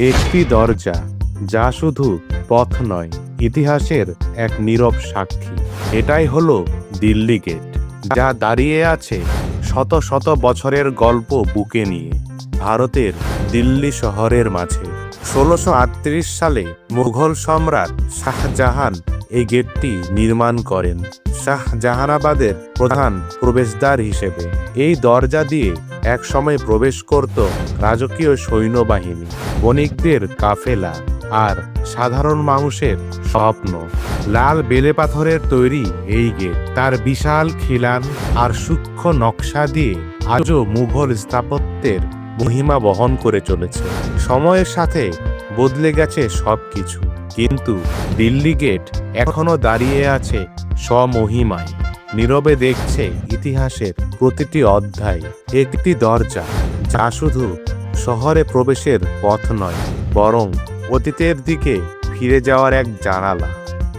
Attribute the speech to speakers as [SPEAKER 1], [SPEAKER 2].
[SPEAKER 1] একটি দরজা, যা শুধু পথ নয়, ইতিহাসের এক নীরব সাক্ষী। এটাই হলো দিল্লি গেট, যা দাঁড়িয়ে আছে শত শত বছরের গল্প বুকে নিয়ে ভারতের দিল্লি শহরের মাঝে। ১৬৩৮ সালে মুঘল সম্রাট শাহজাহান এই গেটটি নির্মাণ করেন শাহজাহানাবাদের প্রধান প্রবেশদ্বার হিসেবে। এই দরজা দিয়ে একসময় প্রবেশ করত রাজকীয় সৈন্যবাহিনী, বণিকদের কাফেলা আর সাধারণ মানুষের স্বপ্ন। লাল বেলে পাথরের তৈরি এই গেট তার বিশাল খিলান আর সূক্ষ্ম নকশা দিয়ে আজও মুঘল স্থাপত্যের মহিমা বহন করে চলেছে। সময়ের সাথে বদলে গেছে সবকিছু, কিন্তু দিল্লি গেট এখনো দাঁড়িয়ে আছে স্বমহিমায়, নীরবে দেখছে ইতিহাসের প্রতিটি অধ্যায়। একটি দরজা, যা শুধু শহরে প্রবেশের পথ নয়, বরং অতীতের দিকে ফিরে যাওয়ার এক জানালা।